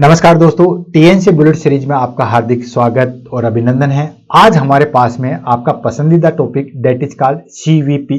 नमस्कार दोस्तों, TNC bullet series में आपका हार्दिक स्वागत और अभिनंदन है। आज हमारे पास में आपका पसंदीदा topic that is called CVP,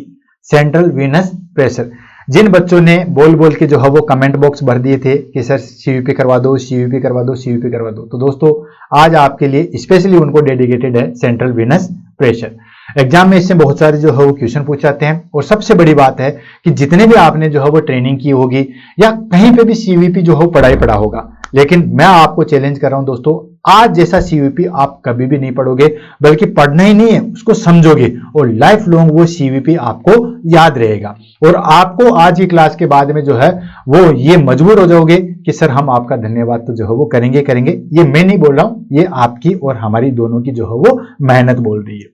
central venous pressure. जिन बच्चों ने बोल बोल के जो है वो कमेंट बॉक्स भर दिए थे कि सर सीवीपी करवा दो, सीवीपी करवा दो, सीवीपी करवा दो, तो दोस्तों आज आपके लिए स्पेशली उनको डेडिकेटेड है सेंट्रल वीनस प्रेशर। एग्जाम में इससे बहुत सारे जो है वो क्वेश्चन पूछ जाते हैं और सबसे बड़ी बात है कि जितने भी आपने जो है वो ट्रेनिंग की होगी या कहीं पे भी सीवीपी जो हो पढ़ाई पढ़ा होगा, लेकिन मैं आपको चैलेंज कर रहा हूं दोस्तों, आज जैसा सीवीपी आप कभी भी नहीं पढ़ोगे, बल्कि पढ़ना ही नहीं है उसको समझोगे और लाइफ लॉन्ग वो सीवीपी आपको याद रहेगा। और आपको आज की क्लास के बाद में जो है वो ये मजबूर हो जाओगे कि सर हम आपका धन्यवाद तो जो है वो करेंगे। ये मैं नहीं बोल रहा हूं, ये आपकी और हमारी दोनों की जो है वो मेहनत बोल रही है।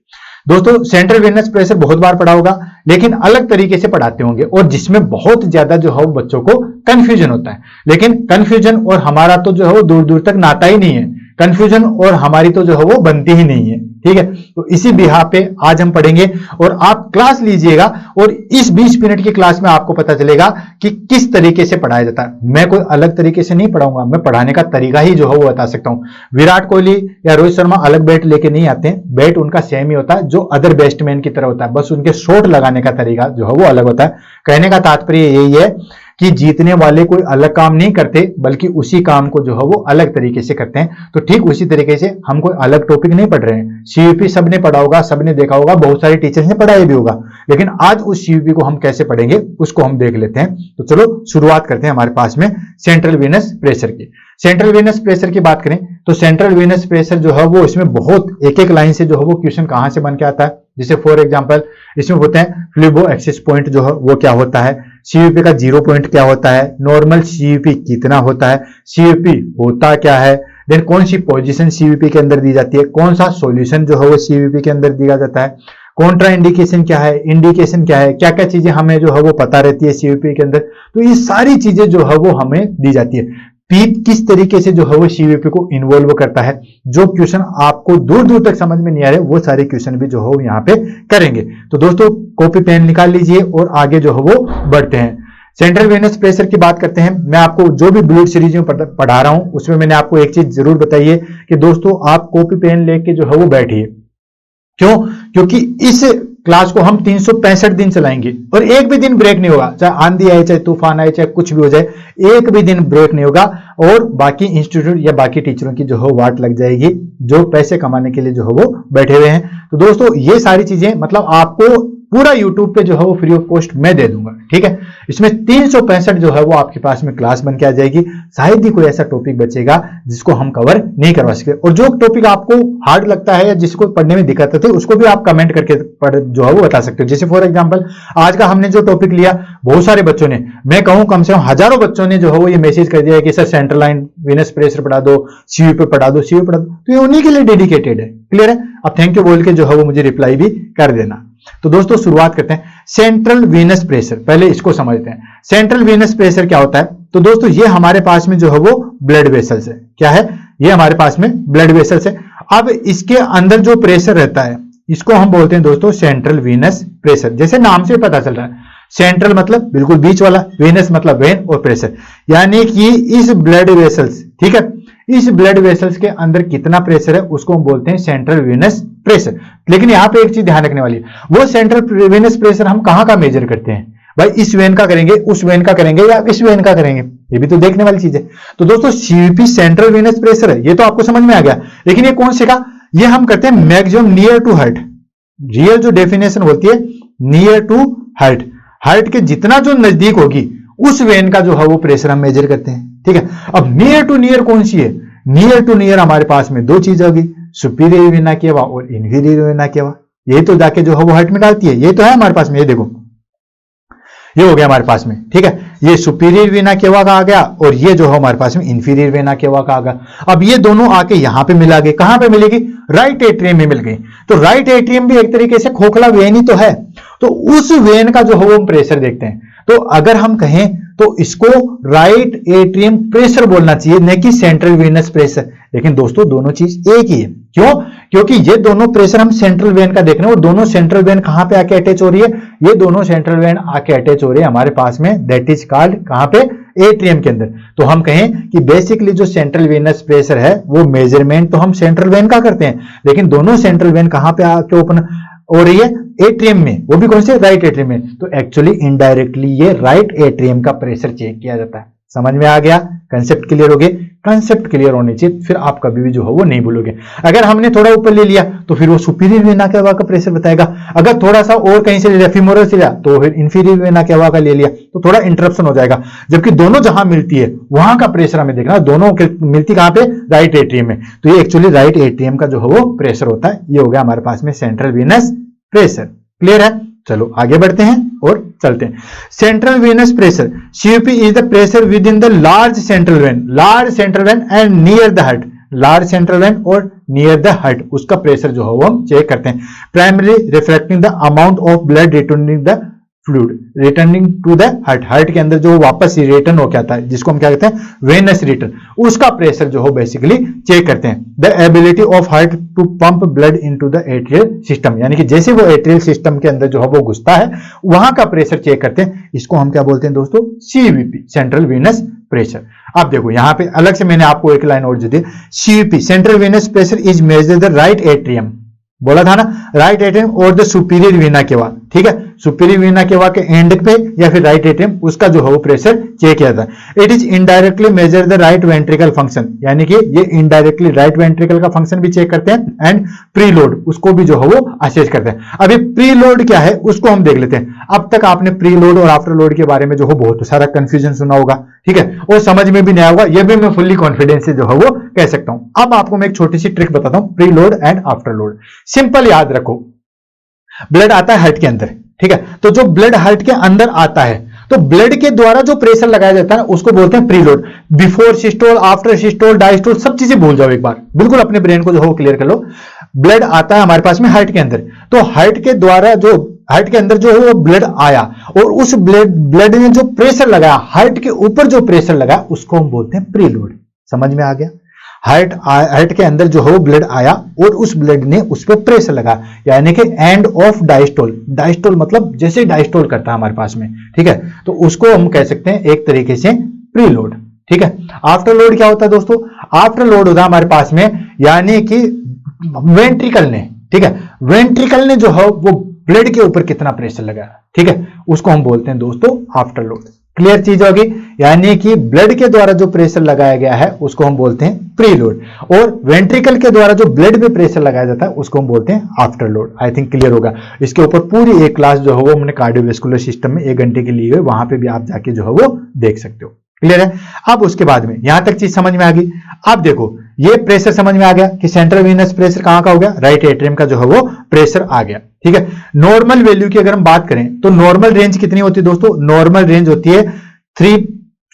दोस्तों सेंट्रल वीनस प्रेशर बहुत बार पढ़ा होगा, लेकिन अलग तरीके से पढ़ाते होंगे और जिसमें बहुत ज्यादा जो है बच्चों को कंफ्यूजन होता है। लेकिन कंफ्यूजन और हमारा तो जो है वो दूर दूर तक नाता ही नहीं है, कंफ्यूजन और हमारी तो जो है वो बनती ही नहीं है। ठीक है, तो इसी बिहार पे आज हम पढ़ेंगे और आप क्लास लीजिएगा और इस 20 मिनट की क्लास में आपको पता चलेगा कि किस तरीके से पढ़ाया जाता है। मैं कोई अलग तरीके से नहीं पढ़ाऊंगा, मैं पढ़ाने का तरीका ही जो है वो बता सकता हूं। विराट कोहली या रोहित शर्मा अलग बैट लेके नहीं आते हैं, बैट उनका सेम ही होता है जो अदर बैट्समैन की तरह होता है, बस उनके शॉट लगाने का तरीका जो है वो अलग होता है। कहने का तात्पर्य यही है कि जीतने वाले कोई अलग काम नहीं करते, बल्कि उसी काम को जो है वो अलग तरीके से करते हैं। तो ठीक उसी तरीके से हम कोई अलग टॉपिक नहीं पढ़ रहे हैं। सीवीपी सबने पढ़ा होगा, सबने देखा होगा, बहुत सारे टीचर्स ने पढ़ाया भी होगा, लेकिन आज उस सीवीपी को हम कैसे पढ़ेंगे उसको हम देख लेते हैं। तो चलो शुरुआत करते हैं हमारे पास में सेंट्रल वीनस प्रेशर की। सेंट्रल वीनस प्रेशर की बात करें तो सेंट्रल वीनस प्रेशर जो है वो इसमें बहुत एक एक लाइन से जो है वो क्वेश्चन कहां से बन के आता है। जैसे फॉर एग्जांपल इसमें होते हैं फ्लेबो एक्सिस पॉइंट जो है वो क्या होता है, सीवीपी का 0 पॉइंट क्या होता है, नॉर्मल सीवीपी कितना होता है, सीवीपी होता क्या है, देन कौन सी पोजीशन सीवीपी के अंदर दी जाती है, कौन सा सॉल्यूशन जो है वो सीवीपी के अंदर दिया जाता है, कॉन्ट्रा इंडिकेशन क्या है, इंडिकेशन क्या है, क्या क्या चीजें हमें जो है वो पता रहती है सीवीपी के अंदर। तो ये सारी चीजें जो है वो हमें दी जाती है। पीप किस तरीके से जो है वो सीवीपी को इन्वॉल्व करता है, जो क्वेश्चन आपको दूर दूर तक समझ में नहीं आ रहे वो सारे क्वेश्चन भी जो है वो यहाँ पे करेंगे। तो दोस्तों कॉपी पेन निकाल लीजिए और आगे जो है वो बढ़ते हैं। सेंट्रल वीनस प्रेशर की बात करते हैं। मैं आपको जो भी बुलेट सीरीज में पढ़ा रहा हूं उसमें मैंने आपको एक चीज जरूर बताई है कि दोस्तों आप कॉपी पेन लेके जो है वो बैठिए। क्यों? क्योंकि इस क्लास को हम 365 दिन चलाएंगे और एक भी दिन ब्रेक नहीं होगा, चाहे आंधी आए, चाहे तूफान आए, चाहे कुछ भी हो जाए, एक भी दिन ब्रेक नहीं होगा। और बाकी इंस्टीट्यूट या बाकी टीचरों की जो है वाट लग जाएगी जो पैसे कमाने के लिए जो है वो बैठे हुए हैं। तो दोस्तों ये सारी चीजें मतलब आपको पूरा YouTube पे जो है वो फ्री ऑफ कॉस्ट मैं दे दूंगा। ठीक है, इसमें 365 जो है वो आपके पास में क्लास बन के आ जाएगी। शायद ही कोई ऐसा टॉपिक बचेगा जिसको हम कवर नहीं करवा सके। और जो टॉपिक आपको हार्ड लगता है या जिसको पढ़ने में दिक्कत होती है उसको भी आप कमेंट करके जो है वो बता सकते हो। जैसे फॉर एग्जाम्पल आज का हमने जो टॉपिक लिया, बहुत सारे बच्चों ने, मैं कहूं कम से कम हजारों बच्चों ने जो है वो ये मैसेज कर दिया कि sir central line Venus pressure पढ़ा दो, सीवीपी पढ़ा दो, सीवीपी पढ़ा दो। तो ये उन्हीं के लिए डेडिकेटेड है। क्लियर है? अब थैंक यू बोल के जो है वो मुझे रिप्लाई भी कर देना। तो दोस्तों शुरुआत करते हैं सेंट्रल वीनस प्रेशर। पहले इसको समझते हैं, सेंट्रल वीनस प्रेशर क्या होता है। तो दोस्तों ये हमारे पास में जो है वो ब्लड वेसल्स है। क्या है? ये हमारे पास में ब्लड वेसल्स है। अब इसके अंदर जो प्रेशर रहता है इसको हम बोलते हैं दोस्तों सेंट्रल वीनस प्रेशर। जैसे नाम से पता चल रहा है, सेंट्रल मतलब बिल्कुल बीच वाला, वीनस मतलब वेन और प्रेशर, यानी कि इस ब्लड वेसल्स, ठीक है, इस ब्लड वेसल्स के अंदर कितना प्रेशर है उसको हम बोलते हैं सेंट्रल वीनस प्रेशर। लेकिन यहां पे एक चीज ध्यान रखने वाली है, वो सेंट्रल वीनस प्रेशर हम कहां का मेजर करते हैं भाई, इस वेन का करेंगे, उस वेन का करेंगे या इस वेन का करेंगे, ये भी तो देखने वाली चीज है। तो दोस्तों सीवीपी सेंट्रल वीनस प्रेशर है, ये तो आपको समझ में आ गया। लेकिन ये कौन से का? ये हम करते हैं maximum near to heart. Real जो डेफिनेशन होती है नियर टू हार्ट, हार्ट के जितना जो नजदीक होगी उस वेन का जो है वो प्रेशर हम मेजर करते हैं। ठीक है, अब नियर टू नियर कौन सी है? नियर टू नियर हमारे पास में दो चीज होगी, सुपीरियर वेना केवा और इंफीरियर वेना केवा। ये तो जाके जो है वो हार्ट में डालती है। ये तो है हमारे पास में, ये देखो ये हो गया हमारे पास में। ठीक है, ये सुपीरियर वेना केवा का आ गया और ये जो है हमारे पास में इंफीरियर वेना केवा का आ गया। अब ये दोनों आके यहां पे मिला गए। कहां पे मिलेगी? राइट एट्रियम में मिल गई। तो राइट एट्रियम भी एक तरीके से खोखला वेन ही तो है, तो उस वेन का जो है वो प्रेशर देखते हैं। तो अगर हम कहें तो इसको राइट एट्रियम प्रेशर बोलना चाहिए, न कि सेंट्रल वीनस प्रेशर। लेकिन दोस्तों दोनों चीज एक ही है। क्यों? क्योंकि ये दोनों प्रेशर हम सेंट्रल वेन का देख रहे हैं और दोनों सेंट्रल वेन कहां पे आके अटैच हो रही है? ये दोनों सेंट्रल वेन आके अटैच हो रही है हमारे पास में, दैट इज कॉल्ड कहां पे? एट्रियम के अंदर। तो हम कहें कि बेसिकली जो सेंट्रल वेनस प्रेशर है वो मेजरमेंट तो हम सेंट्रल वेन का करते हैं, लेकिन दोनों सेंट्रल वेन कहां पे आके ओपन हो रही है? एट्रियम में, वो भी कौन से? राइट एट्रियम में। तो एक्चुअली इनडायरेक्टली ये राइट एट्रियम का प्रेशर चेक किया जाता है। समझ में आ गया? कंसेप्ट क्लियर हो गए? कंसेप्ट क्लियर होने चाहिए, फिर आप कभी भी जो है वो नहीं भूलोगे। अगर हमने थोड़ा ऊपर ले लिया तो फिर वो सुपीरियर वेना केवा का प्रेशर बताएगा, अगर थोड़ा सा और कहीं से ले लिया, फीमोरल से लिया, तो फिर इंफीरियर वेना केवा का ले लिया, तो थोड़ा इंटरप्शन हो जाएगा। जबकि दोनों जहां मिलती है वहां का प्रेशर हमें देखना, दोनों मिलती कहां पे? राइट एट्रियम में। तो ये एक्चुअली राइट एट्रियम का जो है वो प्रेशर होता है। ये हो गया हमारे पास में सेंट्रल वेनस प्रेशर। क्लियर है? चलो आगे बढ़ते हैं और चलते हैं। Central venous pressure, CUP is the pressure within the large central vein and near the heart. Large central vein और नियर द हार्ट, उसका प्रेशर जो है वो हम चेक करते हैं। Primary reflecting the amount of blood returning the fluid returning to the heart. Heart के अंदर जो वापस रिटर्न होकर आता है, जिसको हम क्या कहते हैं? वेनस रिटर्न, उसका प्रेशर जो हो बेसिकली चेक करते हैं। The ability of heart to pump blood into the atrial system, यानी कि जैसे वो एट्रियल सिस्टम के अंदर जो है वो घुसता है, वहां का प्रेशर चेक करते हैं। इसको हम क्या बोलते हैं दोस्तों? CVP, central venous pressure. अब देखो यहां पे अलग से मैंने आपको एक लाइन और जो दी, CVP central venous pressure is measure the right atrium, बोला था ना, राइट एट्रियम और द सुपीरियर वेना केवा। ठीक है, सुपीरियर वेना केवा के एंड पे या फिर राइट एट्रियम, उसका जो है वो प्रेशर चेक किया जाता है। It is indirectly measure the right ventricle function, यानी कि ये इनडायरेक्टली राइट वेंट्रिकल का फंक्शन भी चेक करते हैं एंड प्रीलोड, उसको भी जो है वो असेस करते हैं। अभी प्रीलोड क्या है उसको हम देख लेते हैं। अब तक आपने प्रीलोड और आफ्टर लोड के बारे में जो है बहुत सारा कंफ्यूजन सुना होगा, ठीक है, और समझ में भी नहीं आएगा, ये भी मैं फुल्ली कॉन्फिडेंस से जो है वो कह सकता हूं। अब आपको मैं एक छोटी सी ट्रिक बताता हूं, preload and after load. Simple याद रखो, ब्लड आता है हार्ट के अंदर, ठीक है, तो जो ब्लड हार्ट के अंदर आता है, तो ब्लड के द्वारा जो प्रेशर लगाया जाता है उसको बोलते हैं preload. Before systole, after systole, diastole, सब चीजें भूल जाओ एक बार, बिल्कुल अपने ब्रेन को जो है क्लियर कर लो। ब्लड आता है हमारे पास में हार्ट के अंदर, तो हार्ट के द्वारा जो हार्ट के अंदर जो है वो ब्लड आया और उस ब्लड ने जो प्रेशर लगाया, हार्ट के ऊपर जो प्रेशर लगाया, उसको हम बोलते हैं प्रीलोड। समझ में आ गया? हार्ट के अंदर जो है वो ब्लड आया और उस ब्लड ने उस पर प्रेशर लगा, यानी कि एंड ऑफ डायस्टोल। डायस्टोल मतलब जैसे डायस्टोल करता है हमारे पास में, ठीक है, तो उसको हम कह सकते हैं एक तरीके से प्रीलोड। ठीक है, आफ्टर लोड क्या होता है दोस्तों? आफ्टर लोड होता है हमारे पास में, यानी कि वेंट्रिकल ने, ठीक है, वेंट्रिकल ने जो है वो ब्लड के ऊपर कितना प्रेशर लगाया, ठीक है, उसको हम बोलते हैं दोस्तों आफ्टर लोड। क्लियर चीज होगी? यानी कि ब्लड के द्वारा जो प्रेशर लगाया गया है उसको हम बोलते हैं प्रीलोड, और वेंट्रिकल के द्वारा जो ब्लड पे प्रेशर लगाया जाता है उसको हम बोलते हैं after load. I think clear होगा। इसके ऊपर पूरी एक क्लास जो है वो हमने कार्डियोवैस्कुलर सिस्टम में 1 घंटे के लिए, वहां पे भी आप जाके जो है वो देख सकते हो। क्लियर है? अब उसके बाद में यहां तक चीज समझ में आ गई। अब देखो ये प्रेशर समझ में आ गया कि सेंट्रल वेनस प्रेशर कहां का हो गया? राइट एट्रियम का जो है वो प्रेशर आ गया। ठीक है, नॉर्मल वैल्यू की अगर हम बात करें तो नॉर्मल रेंज कितनी होती है दोस्तों? नॉर्मल रेंज होती है 3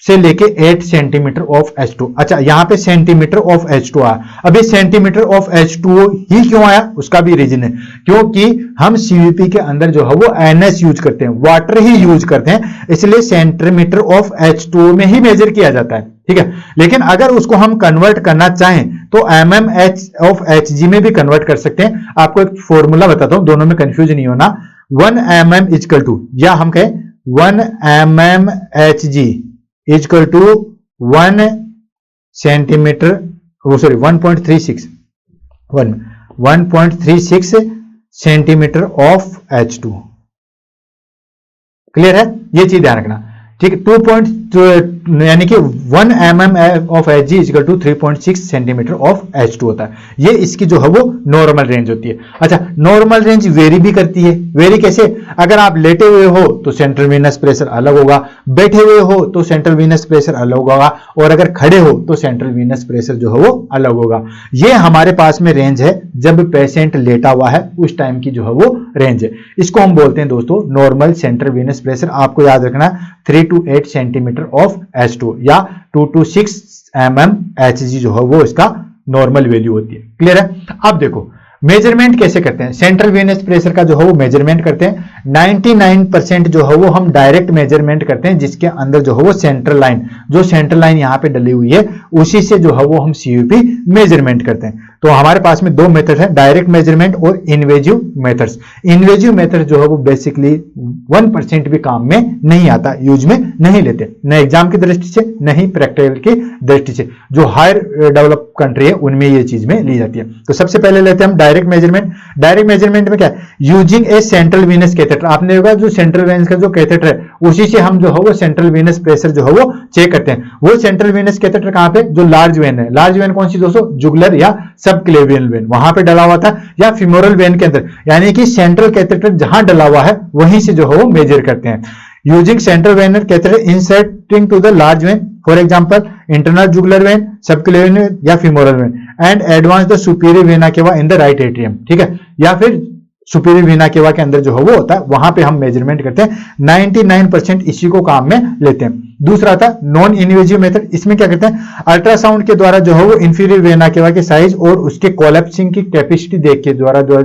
से लेके 8 सेंटीमीटर ऑफ H2। अच्छा, यहां पे सेंटीमीटर ऑफ H2 आया। अभी सेंटीमीटर ऑफ H2 ही क्यों आया? उसका भी रीजन है, क्योंकि हम सीवीपी के अंदर जो है वो NS यूज करते हैं, वाटर ही यूज करते हैं, इसलिए सेंटीमीटर ऑफ H2 में ही मेजर किया जाता है। ठीक है, लेकिन अगर उसको हम कन्वर्ट करना चाहें तो mm ऑफ Hg में भी कन्वर्ट कर सकते हैं। आपको एक फॉर्मूला बताता हूं, दोनों में कंफ्यूज नहीं होना। 1 mm इक्वल टू, या हम कहें 1 mm Hg equal to 1 centimetre, वो sorry 1.36 centimetre of H2। Clear है? ये चीज ध्यान रखना। ठीक है, 2 यानी कि 1 mm of Hg equal to 3.6 centimetre of H2 होता है। ये इसकी जो है वो नॉर्मल रेंज होती है। अच्छा, नॉर्मल रेंज वेरी भी करती है। वेरी कैसे? अगर आप लेटे हुए हो तो सेंट्रल वेनस प्रेशर अलग होगा, बैठे हुए हो तो सेंट्रल वेनस प्रेशर अलग होगा, और अगर खड़े हो तो सेंट्रल वेनस प्रेशर जो है वो अलग होगा। ये हमारे पास में रेंज है जब पेशेंट लेटा हुआ है उस टाइम की जो है वो रेंज है। इसको हम बोलते हैं दोस्तों नॉर्मल सेंट्रल वेनस प्रेशर। आपको याद रखना 3 to 8 सेंटीमीटर ऑफ H2 या 2 to 6 mm Hg जो है वो इसका नॉर्मल वैल्यू होती है। क्लियर है? अब देखो मेजरमेंट कैसे करते हैं। सेंट्रल वेनस प्रेशर का जो है वो मेजरमेंट करते हैं 99% जो है वो हम डायरेक्ट मेजरमेंट करते हैं, जिसके अंदर जो है वो सेंट्रल लाइन, जो सेंट्रल लाइन यहाँ पे डली हुई है उसी से जो है वो हम सीवीपी मेजरमेंट करते हैं। तो हमारे पास में दो मेथड है, डायरेक्ट मेजरमेंट और इन्वेजिव मेथड्स। इन्वेजिव मेथड जो है वो बेसिकली 1% भी काम में नहीं आता, यूज में नहीं लेते, न एग्जाम की दृष्टि से नहीं प्रैक्टिकल की दृष्टि से। जो हायर डेवलप कंट्री है उनमें ये चीज में ली जाती है। तो सबसे पहले लेते हैं हम डायरेक्ट मेजरमेंट। डायरेक्ट मेजरमेंट में क्या है, यूजिंग ए सेंट्रल वीनस कैथेटर। आपने देखा जो सेंट्रल वेनस का जो कैथेटर है उसी से हम जो है वो सेंट्रल वीनस प्रेशर जो है वो चेक करते हैं। वो सेंट्रल वीनस कैथेटर कहां पे, जो लार्ज वेन है। लार्ज वेन कौन सी दोस्तों, जुगुलर या सब क्लेवियन वेन, वहां पे डला हुआ था, या फिमोरल वेन के अंदर, यानी कि सेंट्रल कैथेटर जहां डला हुआ है वहीं से जो है वो मेजर करते हैं। Using central venous catheter inserting to the large vein, for example internal jugular vein, subclavian vein या femoral vein, and advance the superior vena cava in the right atrium. ठीक है, या फिर सुपीरियर वेना केवा के अंदर जो है वो होता है, वहां पे हम मेजरमेंट करते हैं। 99% इसी को काम में लेते हैं। दूसरा था नॉन इन्वेजिव मेथड। इसमें क्या करते हैं, अल्ट्रासाउंड के द्वारा जो है वो इंफीरियर वेना केवा के साइज और उसके कोलैप्सिंग की कैपेसिटी देख के द्वारा जो है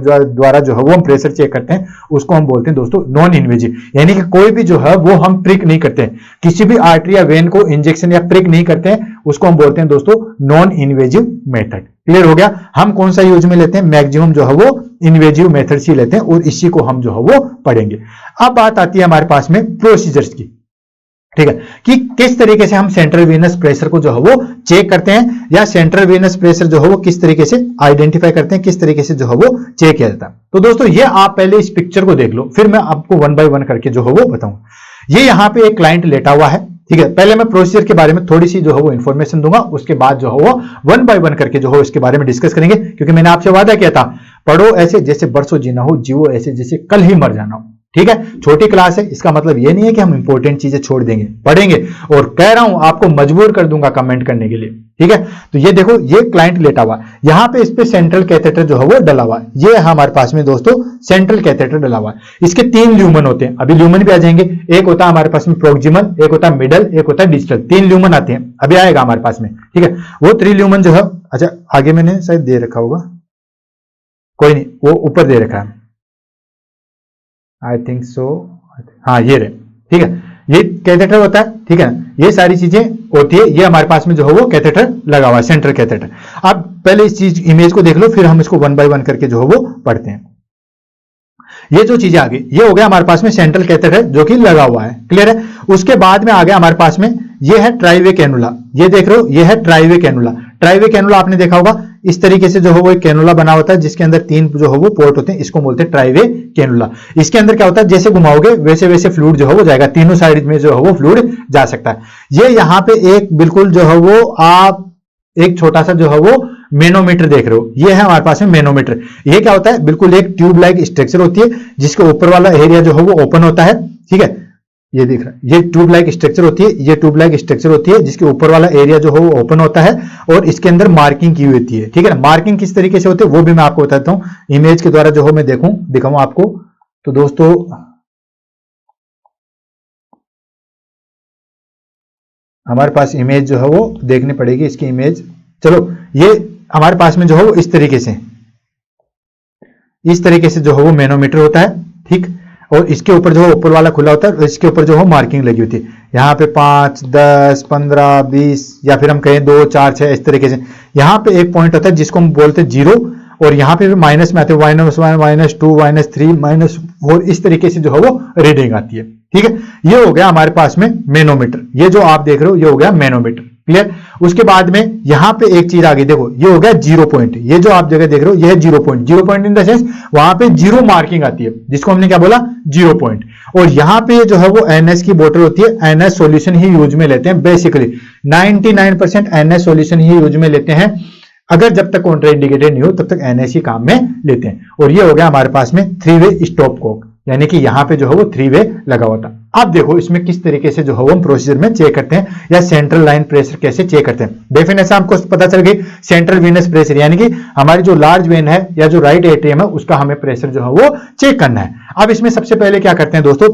वो हम प्रेशर चेक करते हैं, उसको हम बोलते हैं दोस्तों नॉन इन्वेजिव। यानी कि कोई भी जो है वो हम प्रिक नहीं करते हैं, किसी भी आर्टरी या वेन को इंजेक्शन या प्रिक नहीं करते हैं, उसको हम बोलते हैं दोस्तों नॉन इन्वेजिव मेथड। क्लियर हो गया। हम कौन सा यूज में लेते हैं, मैक्सिमम जो है वो इन्वेजिव मेथड ही लेते हैं और इसी को हम जो है वो पढ़ेंगे। अब बात आती है हमारे पास में प्रोसीजर्स की। ठीक है, कि किस तरीके से हम सेंट्रल वीनस प्रेशर को जो है वो चेक करते हैं, या सेंट्रल वीनस प्रेशर जो है वो किस तरीके से आइडेंटिफाई करते हैं, किस तरीके से जो है वो चेक किया जाता है। तो दोस्तों ये आप पहले इस पिक्चर को देख लो, फिर मैं आपको 1 बाय 1 करके जो है वो बताऊंगा। ये यहाँ पे एक क्लाइंट लेटा हुआ है। ठीक है, पहले मैं प्रोसीजर के बारे में थोड़ी सी जो है वो इंफॉर्मेशन दूंगा, उसके बाद जो है वो 1 बाय 1 करके जो है इसके बारे में डिस्कस करेंगे, क्योंकि मैंने आपसे वादा किया था पढ़ो ऐसे जैसे बरसों जीना हो, जियो ऐसे जैसे कल ही मर जाना हो। ठीक है, छोटी क्लास है, इसका मतलब ये नहीं है कि हम इंपॉर्टेंट चीजें छोड़ देंगे, पढ़ेंगे, और कह रहा हूं आपको मजबूर कर दूंगा कमेंट करने के लिए। ठीक है, तो ये देखो ये क्लाइंट लेटा हुआ, यहां पे इस पे सेंट्रल कैथेटर जो है वो डला हुआ है। ये हमारे पास में दोस्तों सेंट्रल कैथेटर डला हुआ है। इसके 3 ल्यूमन होते हैं, अभी ल्यूमन भी आ जाएंगे। एक होता है हमारे पास में प्रोक्सिमल, एक होता है मिडल, एक होता है डिजिटल। 3 ल्यूमन आते हैं, अभी आएगा हमारे पास में। ठीक है, वो 3 ल्यूमन जो है, अच्छा आगे मैंने शायद दे रखा होगा, कोई नहीं, वो ऊपर दे रखा है, आई थिंक सो, हाँ ये रहे। ठीक है, ये कैथेटर होता है। ठीक है, ये सारी चीजें होती है। ये हमारे पास में जो है वो कैथेटर लगा हुआ है, सेंट्रल कैथेटर। आप पहले इस चीज इमेज को देख लो, फिर हम इसको 1 बाय 1 करके जो है वो पढ़ते हैं। ये जो चीजें आ गई, ये हो गया हमारे पास में सेंट्रल कैथेटर जो कि लगा हुआ है। क्लियर है। उसके बाद में आ गया हमारे पास में, ये है ट्राइवे कैनुला। ये देख रहे हो, ये है ट्राइवे कैनुला। ट्राइवे कैनुला आपने देखा होगा, इस तरीके से जो है वो एक कैनुला बना होता है, जिसके अंदर 3 जो है वो पोर्ट होते हैं, इसको बोलते हैं ट्राइवे कैनुला। इसके अंदर क्या होता है, जैसे घुमाओगे वैसे वैसे फ्लूइड जो है वो जाएगा, तीनों साइड में जो है वो फ्लूइड जा सकता है। ये यहाँ पे एक बिल्कुल जो है वो आप एक छोटा सा जो है वो मैनोमीटर देख रहे हो, ये है हमारे पास में मैनोमीटर। ये क्या होता है, बिल्कुल एक ट्यूब लाइक स्ट्रक्चर होती है, जिसके ऊपर वाला एरिया जो है वो ओपन होता है। ठीक है, ये दिख रहा है, ये ट्यूब लाइक स्ट्रक्चर होती है, ये ट्यूब लाइक स्ट्रक्चर होती है, जिसके ऊपर वाला एरिया जो है वो ओपन होता है, और इसके अंदर मार्किंग की हुई होती है। ठीक है ना, मार्किंग किस तरीके से होती है वो भी मैं आपको बताता हूं, इमेज के द्वारा जो हो मैं दिखाऊं आपको। तो दोस्तों हमारे पास इमेज जो है वो देखनी पड़ेगी, इसकी इमेज। चलो, ये हमारे पास में जो है वो इस तरीके से जो है वो मैनोमीटर होता है। ठीक, और इसके ऊपर जो है ऊपर वाला खुला होता है, और इसके ऊपर जो है मार्किंग लगी होती है। यहाँ पे 5, 10, 15, 20, या फिर हम कहें 2, 4, 6, इस तरीके से। यहाँ पे एक पॉइंट होता है जिसको हम बोलते हैं 0, और यहाँ पे भी माइनस में आते हैं, -1, -2, -3, -4, इस तरीके से जो है वो रीडिंग आती है। ठीक है, ये हो गया हमारे पास में मैनोमीटर। ये जो आप देख रहे हो ये हो गया मैनोमीटर। क्लियर। उसके बाद में यहां पे एक चीज आ गई, देखो ये हो गया 0 पॉइंट। ये जो आप जगह देख रहे हो ये है 0 point. 0 point in the sense वहां पे 0 मार्किंग आती है, जिसको हमने क्या बोला 0 पॉइंट। और यहां पे जो है वो NS की बोतल होती है, NS सॉल्यूशन ही यूज में लेते हैं। बेसिकली 99% NS सॉल्यूशन ही यूज में लेते हैं। अगर जब तक कॉन्ट्राइंडिकेटेड नहीं हो तब तक NS ही काम में लेते हैं। और ये हो गया हमारे पास में 3-वे स्टॉप कॉक, यानी कि यहां पे जो है वो 3-वे लगा हुआ था। अब देखो इसमें किस तरीके से जो है वो हम प्रोसीजर में चेक करते हैं, या सेंट्रल लाइन प्रेशर कैसे चेक करते हैं। डेफिनेशन आपको पता चल गई, सेंट्रल वेनस प्रेशर, यानी कि हमारी जो लार्ज वेन है या जो राइट एट्रियम है उसका हमें प्रेशर जो है वो चेक करना है। अब इसमें सबसे पहले क्या करते हैं दोस्तों,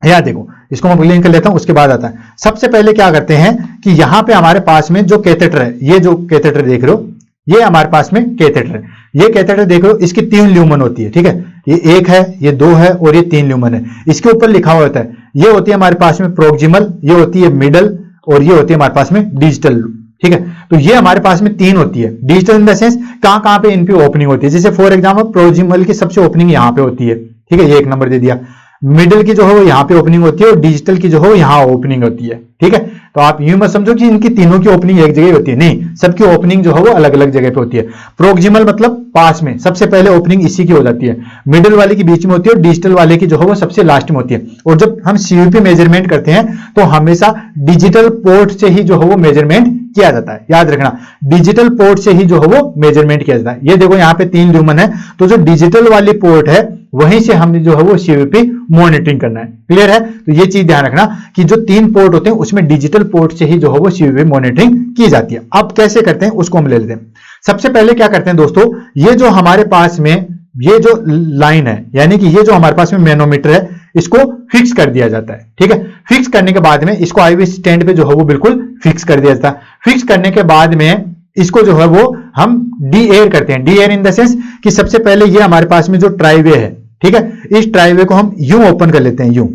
यार देखो इसको मैं क्लीन कर लेता हूं, उसके बाद आता है। सबसे पहले क्या करते हैं कि यहां पे हमारे पास में जो कैथेटर है, ये जो कैथेटर देख रहे हो ये हमारे पास में कैथेटर है। ये कैथेटर देख रहे हो, इसकी 3 ल्यूमन होती है। ठीक है, ये 1 है, ये 2 है और ये 3 ल्यूमन है। इसके ऊपर लिखा हुआ होता है, ये होती है हमारे पास में प्रोक्सिमल, ये होती है मिडल और ये होती है हमारे पास में डिजिटल ठीक है। तो ये हमारे पास में 3 होती है। डिजिटल इन द सेंस कहां पे इन पे ओपनिंग होती है, जैसे फॉर एग्जाम्पल प्रोक्सिमल की सबसे ओपनिंग यहां पे होती है, ठीक है, ये 1 नंबर दे दिया। मिडिल की जो है वो यहाँ पे ओपनिंग होती है और डिजिटल की जो है वो यहाँ ओपनिंग होती है, ठीक है। तो आप यूं मत समझो कि इनकी तीनों की ओपनिंग एक जगह होती है, नहीं, सबकी ओपनिंग जो है वो अलग अलग जगह पे होती है। प्रोक्सिमल मतलब पास में, सबसे पहले ओपनिंग इसी की हो जाती है, मिडिल वाले की बीच में होती है और डिजिटल वाले की जो है वो सबसे लास्ट में होती है। और जब हम सीयूपी मेजरमेंट करते हैं तो हमेशा डिजिटल पोर्ट से ही जो है वो मेजरमेंट किया जाता है, याद रखना, डिजिटल पोर्ट से ही जो है वो मेजरमेंट किया जाता है। ये देखो यहाँ पे 3 ल्यूमन है, तो जो डिजिटल वाली पोर्ट है वहीं से हमने जो है वो सीयूपी मॉनिटरिंग करना है, क्लियर है। तो ये चीज ध्यान रखना कि जो 3 पोर्ट होते हैं उसमें डिजिटल पोर्ट से ही जो है वो सीयूपी मॉनिटरिंग की जाती है। अब कैसे करते हैं उसको हम ले लेते हैं। सबसे पहले क्या करते हैं दोस्तों, ये जो हमारे पास में ये जो लाइन है, यानी कि ये जो हमारे पास में मैनोमीटर है, इसको फिक्स कर दिया जाता है, ठीक है। फिक्स करने के बाद में इसको आईवी स्टैंड पे जो है वो बिल्कुल फिक्स कर दिया जाता है। फिक्स करने के बाद में इसको जो है वो हम डी एयर करते हैं। D air in the sense कि सबसे पहले ये हमारे पास में जो ट्राईवे है, ठीक है, इस ट्राईवे को हम यूं ओपन कर लेते हैं, यूं,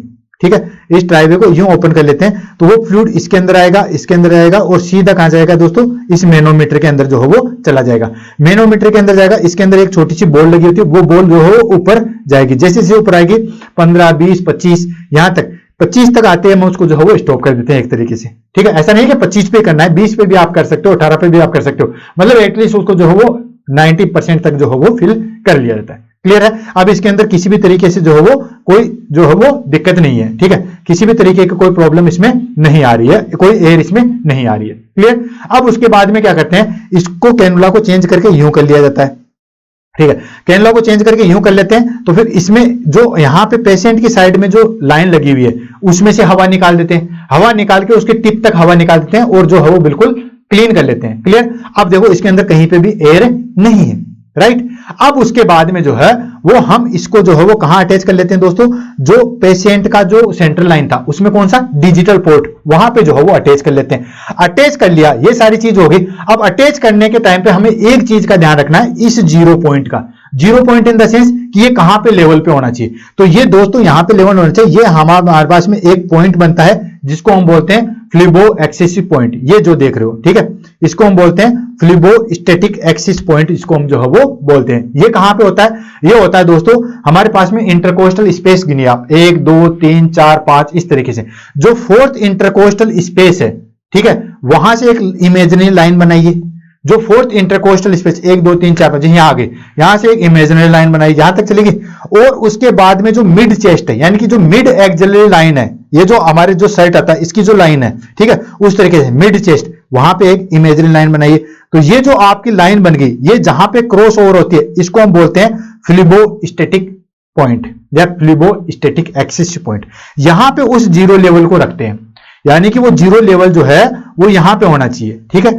ठीक है, इस ट्राईवे को यूं ओपन कर लेते हैं तो वो फ्लूइड इसके अंदर आएगा, इसके अंदर आएगा और सीधा कहां जाएगा दोस्तों, इस मैनोमीटर के अंदर जो है वो चला जाएगा। मैनोमीटर के अंदर जाएगा, इसके अंदर एक छोटी सी बॉल लगी होती है, वो बॉल जो है वो ऊपर जाएगी, जैसे जैसे ऊपर आएगी 15, 20, 25, यहां तक 25 तक आते हैं, हम उसको जो है वो स्टॉप कर देते हैं एक तरीके से, ठीक है। ऐसा नहीं है कि 25 पे करना है, 20 पे भी आप कर सकते हो, 18 पे भी आप कर सकते हो, मतलब एटलीस्ट उसको जो है वो 90% तक जो है वो फिल कर लिया जाता है, क्लियर है। अब इसके अंदर किसी भी तरीके से जो है वो कोई जो है वो दिक्कत नहीं है, ठीक है, किसी भी तरीके की कोई प्रॉब्लम इसमें नहीं आ रही है, कोई एयर इसमें नहीं आ रही है, क्लियर। अब उसके बाद में क्या करते हैं, इसको कैनुला को चेंज करके यूं कर लिया जाता है, ठीक है, कैनुला को चेंज करके यूं कर लेते हैं। तो फिर इसमें जो यहां पे पेशेंट की साइड में जो लाइन लगी हुई है उसमें से हवा निकाल देते हैं, हवा निकाल के उसके टिप तक हवा निकाल देते हैं और जो है वो बिल्कुल क्लीन कर लेते हैं, क्लियर। अब देखो इसके अंदर कहीं पे भी एयर नहीं है, राइट। अब उसके बाद में जो है वो हम इसको जो है वो कहां अटैच कर लेते हैं दोस्तों, जो पेशेंट का जो सेंट्रल लाइन था उसमें कौन सा डिजिटल पोर्ट, वहां पे जो है वो अटैच कर लेते हैं। अटैच कर लिया, ये सारी चीज हो गई। अब अटैच करने के टाइम पे हमें एक चीज का ध्यान रखना है, इस 0 पॉइंट का, 0 पॉइंट इन द सेंस कि ये कहां पे लेवल पे होना चाहिए। तो ये दोस्तों यहां पे लेवल होना चाहिए, ये हमारे पास में एक पॉइंट बनता है जिसको हम बोलते हैं फ्लिबो एक्सिस पॉइंट, ये जो देख रहे हो, ठीक है, इसको हम बोलते हैं फ्लिबो स्टैटिक एक्सिस पॉइंट, इसको हम जो है वो बोलते हैं। ये कहां पे होता है, ये होता है दोस्तों हमारे पास में इंटरकोस्टल स्पेस, गिनिए आप 1, 2, 3, 4, 5 इस तरीके से, जो 4th इंटरकोस्टल स्पेस है, ठीक है, वहां से एक इमेजिनरी लाइन बनाइए, जो 4th इंटरकोस्टल स्पेस 1, 2, 3, 4, 5 यहां आगे, यहां से एक इमेजिनरी लाइन बनाई, यहां तक चलेगी। और उसके बाद में जो मिड चेस्ट है, यानी कि जो मिड एक्सिलरी लाइन है, ये जो हमारे जो शर्ट आता है इसकी जो लाइन है, ठीक है, उस तरीके से मिड चेस्ट, वहां पे एक इमेजिनरी लाइन बनाइए। तो ये जो आपकी लाइन बन गई, ये जहां पे क्रॉस ओवर होती है इसको हम बोलते हैं फ्लिबो स्टैटिक पॉइंट या फ्लिबो स्टैटिक एक्सिस पॉइंट। यहां पे उस 0 लेवल को रखते हैं, यानी कि वो 0 लेवल जो है वो यहां पे होना चाहिए, ठीक है।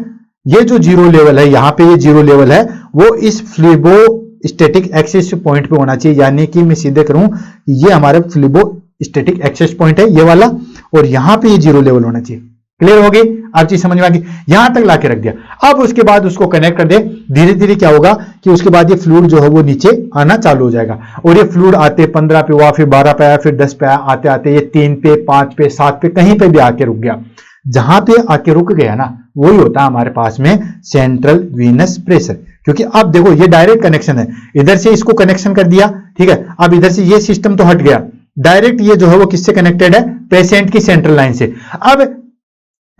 ये जो 0 लेवल है, यहां पे ये 0 लेवल है, वो इस फ्लिबो स्टैटिक एक्सिस पॉइंट पे होना चाहिए, यानी कि मैं सीधे करूं, ये हमारा फ्लिबो स्टैटिक एक्सिस पॉइंट है ये वाला, और यहां पे ये 0 लेवल होना चाहिए, क्लियर हो गई, अब चीज समझ में आ गई। यहां तक लाके रख दिया, अब उसके बाद उसको कनेक्ट कर दे, धीरे धीरे क्या होगा कि उसके बाद ये फ्लूइड जो है वो नीचे आना चालू हो जाएगा, और ये फ्लूइड आते 15 पे हुआ, फिर 12 पे आया, फिर 10 पे आया, आते आते ये 3 पे, 5 पे, 7 पे, कहीं पे भी आके रुक गया। जहां पे आके रुक गया ना, वही होता है हमारे पास में सेंट्रल वीनस प्रेशर, क्योंकि अब देखो ये डायरेक्ट कनेक्शन है, इधर से इसको कनेक्शन कर दिया, ठीक है। अब इधर से ये सिस्टम तो हट गया, डायरेक्ट ये जो है वो किससे कनेक्टेड है, पेशेंट की सेंट्रल लाइन से। अब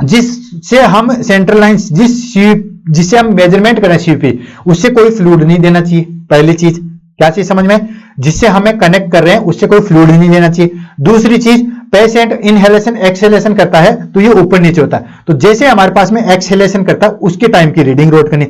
जिससे हम सेंट्रल लाइन, जिससे हम मेजरमेंट करें सीपी, उससे कोई फ्लूइड नहीं देना चाहिए, पहली चीज। क्या चीज समझ में, जिससे हमें कनेक्ट कर रहे हैं उससे कोई फ्लूइड नहीं देना चाहिए। दूसरी चीज, पेशेंट इनहेलेशन एक्सहेलेशन करता है तो ये ऊपर नीचे होता है, तो जैसे हमारे पास में एक्सहेलेशन करता है उसके टाइम की रीडिंग नोट करनी,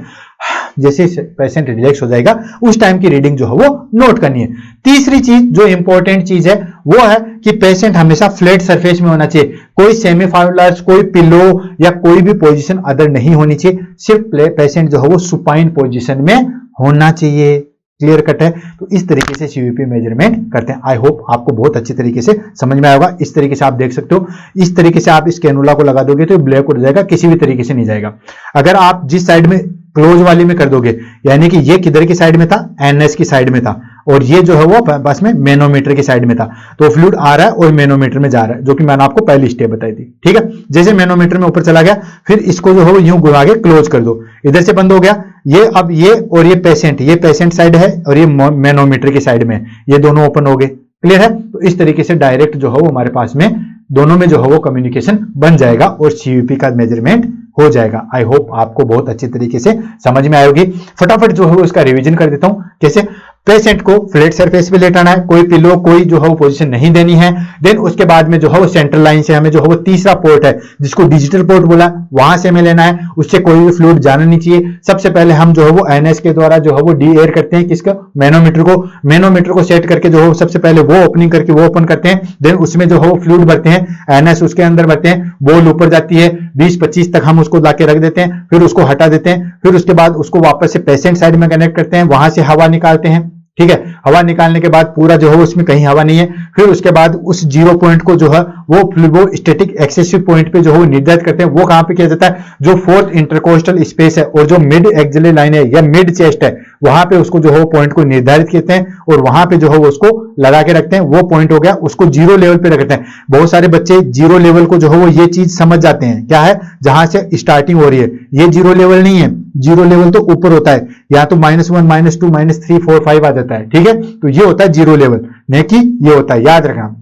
जैसे पेशेंट रिलैक्स हो जाएगा उस टाइम की रीडिंग जो है वो नोट करनी है। तीसरी चीज जो इंपॉर्टेंट चीज है वो है कि पेशेंट हमेशा फ्लैट सरफेस में होना चाहिए, कोई सेमीफाइलर्स, कोई पिलो या कोई भी पोजीशन अदर नहीं होनी चाहिए, सिर्फ पेशेंट जो है वो सुपाइन पोजीशन में होना चाहिए, क्लियर कट है। तो इस तरीके से सीवीपी मेजरमेंट करते हैं। आई होप आपको बहुत अच्छी तरीके से समझ में आएगा। इस तरीके से आप देख सकते हो, इस तरीके से आप इस कैनुला को लगा दोगे तो ब्लैक हो जाएगा, किसी भी तरीके से नहीं जाएगा। अगर आप जिस साइड में क्लोज वाली में कर दोगे, यानी कि ये किधर की साइड में था, एनएस की साइड में था, और ये जो है वो बस में मैनोमीटर की साइड में था, तो फ्लूइड आ रहा है और मैनोमीटर में जा रहा है, जो कि मैंने आपको पहली स्टेप बताई थी। ठीक है, जैसे मैनोमीटर में ऊपर चला गया, फिर इसको जो है वो यूं घुमा के क्लोज कर दो, इधर से बंद हो गया। ये अब ये और ये पेशेंट साइड है और ये मैनोमीटर की साइड में, ये दोनों ओपन हो गए। क्लियर है? तो इस तरीके से डायरेक्ट जो है वो हमारे पास में दोनों में जो है वो कम्युनिकेशन बन जाएगा और सीयूपी का मेजरमेंट हो जाएगा। आई होप आपको बहुत अच्छी तरीके से समझ में आएगी। फटाफट जो है वो इसका रिवीजन कर देता हूं। कैसे? पेशेंट को फ्लैट सरफेस पे लेटाना है, कोई पिलो कोई जो है वो पोजीशन नहीं देनी है। देन उसके बाद में जो है वो सेंट्रल लाइन से हमें जो है वो तीसरा पोर्ट है जिसको डिजिटल पोर्ट बोला, वहां से हमें लेना है, उससे कोई भी फ्लूइड जाना नहीं चाहिए। सबसे पहले हम जो है वो एनएस के द्वारा जो है वो डी एयर करते हैं, किसका? मैनोमीटर को सेट करके जो है सबसे पहले वो ओपनिंग करके वो ओपन करते हैं। देन उसमें जो है वो फ्लूइड भरते हैं, एनएस उसके अंदर भरते हैं, बॉल ऊपर जाती है, 20-25 तक हम उसको लाके रख देते हैं, फिर उसको हटा देते हैं, फिर उसके बाद उसको वापस से पेशेंट साइड में कनेक्ट करते हैं, वहां से हवा निकालते हैं। ठीक है, हवा निकालने के बाद पूरा जो है उसमें कहीं हवा नहीं है, फिर उसके बाद उस जीरो पॉइंट को जो है वो स्टैटिक एक्सेसिव पॉइंट पे जो है वो निर्धारित करते हैं। वो कहां पे किया जाता है? जो फोर्थ इंटरकोस्टल स्पेस है और जो मिड एक्सिलरी लाइन है या मिड चेस्ट है, वहां पे उसको जो है वो पॉइंट को निर्धारित करते हैं और वहां पे जो है वो उसको लगा के रखते हैं। वो पॉइंट हो गया, उसको जीरो लेवल पे रखते हैं। बहुत सारे बच्चे जीरो लेवल को जो है वो ये चीज समझ जाते हैं, क्या है? जहां से स्टार्टिंग हो रही है, ये जीरो लेवल नहीं है। जीरो लेवल तो ऊपर होता है, या तो -1, -2, -3, 4, 5 आ जाता है। ठीक है, तो ये होता है जीरो लेवल, नहीं कि ये होता है, याद रखना।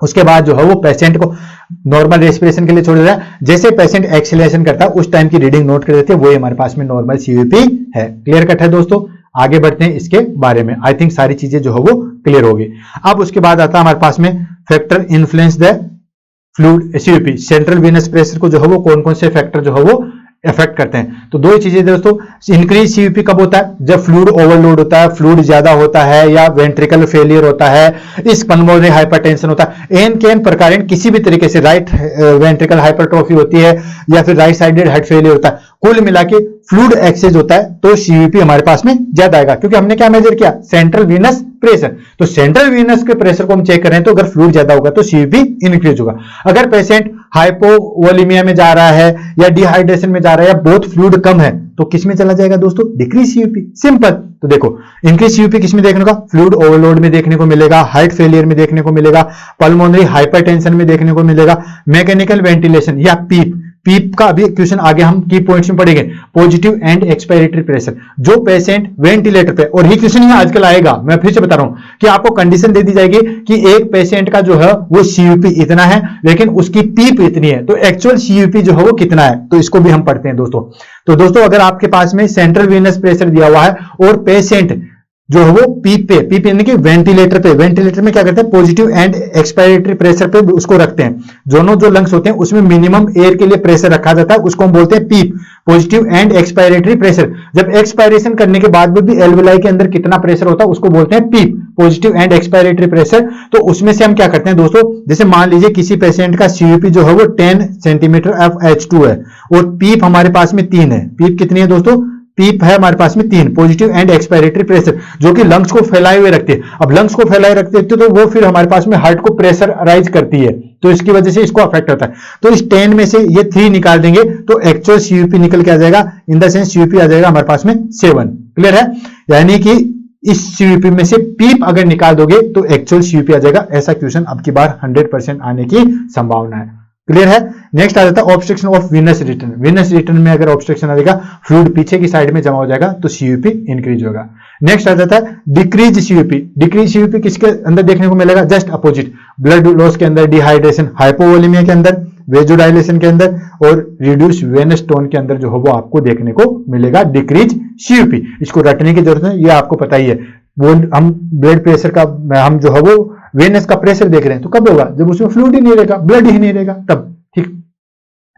उसके बाद जो है वो पेशेंट को नॉर्मल रेस्पिरेशन के लिए छोड़ देता है। जैसे पेशेंट एक्सेलेरेशन करता है उस टाइम की रीडिंग नोट कर देते हैं, वो हमारे पास में नॉर्मल सीयूपी है। क्लियर कट है दोस्तों? आगे बढ़ते हैं इसके बारे में। आई थिंक सारी चीजें जो है वो क्लियर होगी। अब उसके बाद आता है हमारे पास में factor influence the fluid CUP, central venous pressure को जो है वो कौन कौन से फैक्टर जो है वो इफेक्ट करते हैं। तो दो ही चीजें दोस्तों, इंक्रीज सीयूपी कब होता है? जब फ्लूइड ओवरलोड होता है, फ्लूइड ज्यादा होता है, या वेंट्रिकल फेलियर होता है, इस पल्मोनरी हाइपरटेंशन होता है, एन के एन प्रकार किसी भी तरीके से राइट वेंट्रिकल हाइपरट्रोफी होती है या फिर राइट साइडेड हार्ट फेलियर होता है, कुल मिला के फ्लूइड एक्सेस होता है, तो सीयूपी हमारे पास में ज्यादा आएगा। क्योंकि हमने क्या मेजर किया? Central venous pressure. तो सेंट्रल वीनस के प्रेशर को हम चेक करें तो अगर फ्लूइड ज्यादा होगा तो सीयूपी इंक्रीज होगा। अगर पेशेंट हाइपोवोलेमिया में जा रहा है या डिहाइड्रेशन में जा रहा है या बहुत फ्लूइड कम है, तो किस में चला जाएगा दोस्तों? Decrease CUP. सिंपल। तो देखो, इंक्रीज सीयूपी किस में देखने का? फ्लूइड ओवरलोड में देखने को मिलेगा, हार्ट फेलियर में देखने को मिलेगा, पल्मोनरी हाइपरटेंशन में देखने को मिलेगा, मैकेनिकल वेंटिलेशन या पीप का अभी क्वेश्चन आगे हम की पॉइंट्स में पढ़ेंगे। पॉजिटिव एंड एक्सपायरेटरी प्रेशर, जो पेशेंट वेंटिलेटर पे, और ही क्वेश्चन यहाँ आजकल आएगा, मैं फिर से बता रहा हूं कि आपको कंडीशन दे दी जाएगी कि एक पेशेंट का जो है वो सीयूपी इतना है लेकिन उसकी पीप इतनी है, तो एक्चुअल सीयूपी जो है वो कितना है, तो इसको भी हम पढ़ते हैं दोस्तों। तो दोस्तों अगर आपके पास में सेंट्रल वेनस प्रेशर दिया हुआ है और पेशेंट जो है वो पीप यानी कि वेंटिलेटर में क्या करते हैं? पॉजिटिव एंड एक्सपायरेटरी प्रेशर पे उसको रखते हैं। दोनों जो लंग्स होते हैं उसमें मिनिमम एयर के लिए प्रेशर रखा जाता है, उसको हम बोलते हैं पीप, पॉजिटिव एंड एक्सपायरेटरी प्रेशर। जब एक्सपायरेशन करने के बाद भी एल्वेलाई के अंदर कितना प्रेशर होता है उसको बोलते हैं पीप, पॉजिटिव एंड एक्सपायरेटरी प्रेशर। तो उसमें से हम क्या करते हैं दोस्तों, जैसे मान लीजिए किसी पेशेंट का सीयूपी जो है वो 10 सेंटीमीटर FH2 है और पीप हमारे पास में 3 है। पीप कितनी है दोस्तों? पीप है हमारे पास में 3, पॉजिटिव एंड एक्सपायरेटरी प्रेशर, जो कि लंग्स को फैलाए हुए रखती है। अब लंग्स को फैलाए रखते हैं तो वो फिर हमारे पास में हार्ट को प्रेशर राइज करती है, तो इसकी वजह से इसको अफेक्ट होता है। तो इस 10 में से ये 3 निकाल देंगे तो एक्चुअल सीयूपी निकल के आ जाएगा, इन द सेंस सीयूपी आ जाएगा हमारे पास में 7। क्लियर है? यानी कि इस सीयूपी में से पीप अगर निकाल दोगे तो एक्चुअल सीयूपी आ जाएगा। ऐसा क्वेश्चन अब की बार 100% आने की संभावना है। क्लियर है? नेक्स्ट आ जाता है obstruction of venous return. Venous return में अगर ऑब्स्ट्रक्शन आ जाएगा, फ्लूइड पीछे की साइड में जमा हो जाएगा तो सीयूपी इंक्रीज होगा। नेक्स्ट आ जाता है डिक्रीज सीयूपी। डिक्रीज सीयूपी किसके अंदर देखने को मिलेगा? जस्ट अपोजिट, ब्लड लॉस के अंदर, डिहाइड्रेशन, हाइपोवोलेमिया के अंदर, वेजोडाइलेशन के अंदर और रिड्यूस वेनस टोन के अंदर जो है वो आपको देखने को मिलेगा डिक्रीज सीयूपी। इसको रटने की जरूरत है, ये आपको पता ही है। वो हम ब्लड प्रेशर का हम जो है वो वेनस का प्रेशर देख रहे हैं तो कब होगा? जब उसमें फ्लूइड ही नहीं रहेगा, ब्लड ही नहीं रहेगा, तब। ठीक।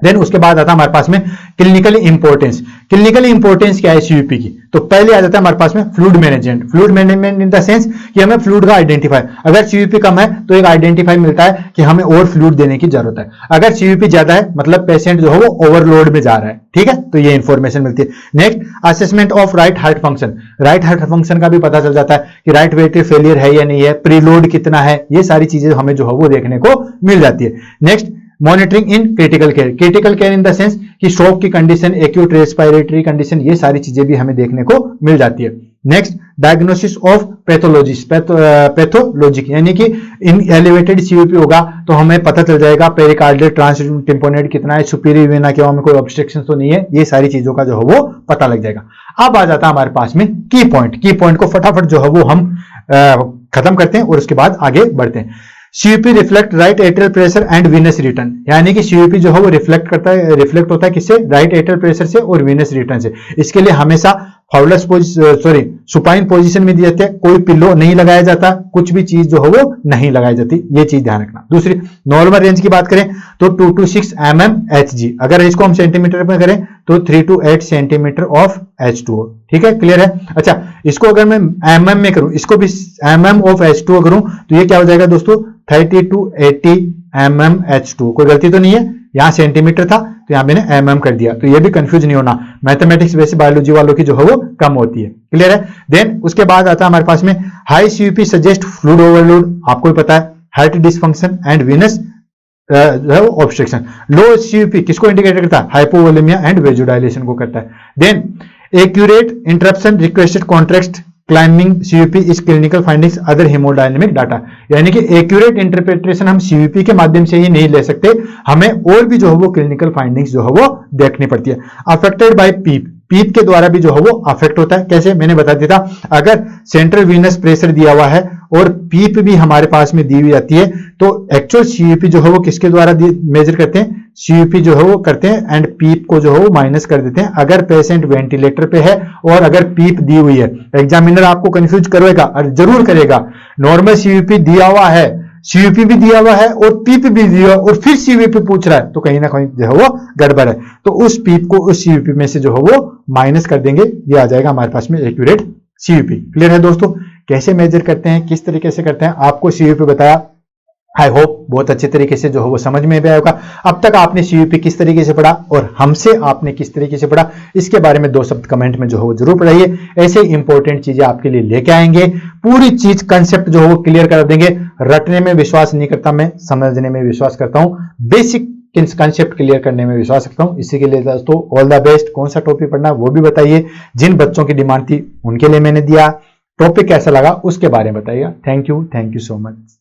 देन उसके बाद आता है हमारे पास में क्लिनिकल इंपॉर्टेंस। क्लिनिकल इंपॉर्टेंस क्या है सीयूपी की? तो पहले आ जाता है हमारे पास में fluid management. Fluid management in the sense कि हमें फ्लूइड का आइडेंटिफाई, अगर सीयूपी कम है तो एक आइडेंटिफाई मिलता है कि हमें और फ्लूइड देने की जरूरत है। अगर सीयूपी ज्यादा है मतलब पेशेंट जो है वो ओवरलोड में जा रहा है। ठीक है, तो ये इंफॉर्मेशन मिलती है। Next, assessment of right heart function. Right heart function का भी पता चल जाता है कि राइट वेंट्रिकल फेलियर है या नहीं है, प्रीलोड कितना है, ये सारी चीजें हमें जो है वो देखने को मिल जाती है। Next, monitoring in critical care. Critical care in the sense कि स्ट्रोक की कंडीशन, एक्यूट रेस्पिरेटरी कंडीशन, ये सारी चीजें भी हमें देखने को मिल जाती है। नेक्स्ट डायग्नोसिस ऑफ पैथोलॉजिक, यानी कि इन एलिवेटेड सीयूपी होगा तो हमें पता चल जाएगा पेरिकार्डियल ट्रांसटिम्पोनेट कितना है, सुपीरियर वेना क्या में कोई ऑब्स्ट्रक्शन तो नहीं है, ये सारी चीजों का जो है वो पता लग जाएगा। अब आ जाता है हमारे पास में की पॉइंट को फटाफट जो है वो हम खत्म करते हैं और उसके बाद आगे बढ़ते हैं। CUP reflect right atrial pressure and venous return, यानी कि सीयूपी जो है वो रिफ्लेक्ट होता है किससे, राइट एट्रियल प्रेशर से और वीनस रिटर्न से। इसके लिए हमेशा फाउलस सुपाइन पोजीशन में दिए जाते हैं, कोई पिल्लो नहीं लगाया जाता, कुछ भी चीज जो है वो नहीं लगाई जाती, ये चीज ध्यान रखना। दूसरी नॉर्मल रेंज की बात करें तो 2 to 6 mm/Hg, अगर इसको हम सेंटीमीटर में करें तो 3 to 8 सेंटीमीटर ऑफ H2O, ठीक है, क्लियर है। अच्छा, इसको अगर मैं mm में करूं, इसको भी mm ऑफ H2O करूं तो ये क्या हो जाएगा दोस्तों, 30 to 80 mm/H2O, कोई गलती तो नहीं है, यहां सेंटीमीटर था तो यहां मैंने mm कर दिया, तो ये भी कंफ्यूज नहीं होना, मैथमेटिक्स वैसे बायोलॉजी वालों की जो है वो कम होती है, क्लियर है। देन उसके बाद आता है हमारे पास में high CUP suggest fluid overload, आपको भी पता है, heart dysfunction and venous obstruction. Low CUP किसको इंडिकेट करता है, हाइपोवोलेमिया एंड वेजोडाइलेशन को करता है। Then accurate interruption requested contract climbing CUP इस clinical findings other hemodynamic data, यानी कि एक्यूरेट इंटरप्रिटेशन हम सीयूपी के माध्यम से ही नहीं ले सकते, हमें और भी जो है वो क्लिनिकल फाइंडिंग्स जो है वो देखनी पड़ती है। अफेक्टेड बाय पीप के द्वारा भी जो है वो अफेक्ट होता है, कैसे मैंने बता दिया था, अगर सेंट्रल वीनस प्रेशर दिया हुआ है और पीप भी हमारे पास में दी हुई जाती है तो एक्चुअल सीयूपी जो है वो किसके द्वारा मेजर करते हैं, सीयूपी जो है वो करते हैं एंड पीप को जो है वो माइनस कर देते हैं अगर पेशेंट वेंटिलेटर पे है और अगर पीप दी हुई है। एग्जामिनर आपको कंफ्यूज करेगा और जरूर करेगा, नॉर्मल सीयूपी दिया हुआ है, सीयूपी भी दिया हुआ है और पीप भी दिया हुआ और फिर सीयूपी पूछ रहा है, तो कहीं ना कहीं जो है वो गड़बड़ है, तो उस पीप को उस सीयूपी में से जो है वो माइनस कर देंगे, ये आ जाएगा हमारे पास में एक्यूरेट सीयूपी। क्लियर है दोस्तों, कैसे मेजर करते हैं, किस तरीके से करते हैं, आपको सीयूपी बताया, आई होप बहुत अच्छे तरीके से जो है वो समझ में भी आएगा। अब तक आपने सीयूपी किस तरीके से पढ़ा और हमसे आपने किस तरीके से पढ़ा, इसके बारे में 2 शब्द कमेंट में जो है वो जरूर पढ़ाइए, ऐसे इंपॉर्टेंट चीजें आपके लिए लेके आएंगे, पूरी चीज कंसेप्ट जो है वो क्लियर कर देंगे। रटने में विश्वास नहीं करता मैं, समझने में विश्वास करता हूं, बेसिक कंसेप्ट क्लियर करने में विश्वास रखता हूं। इसी के लिए दोस्तों ऑल द बेस्ट। कौन सा टॉपिक पढ़ना वो भी बताइए, जिन बच्चों की डिमांड थी उनके लिए मैंने दिया, टॉपिक कैसा लगा उसके बारे में बताइएगा। Thank you so much.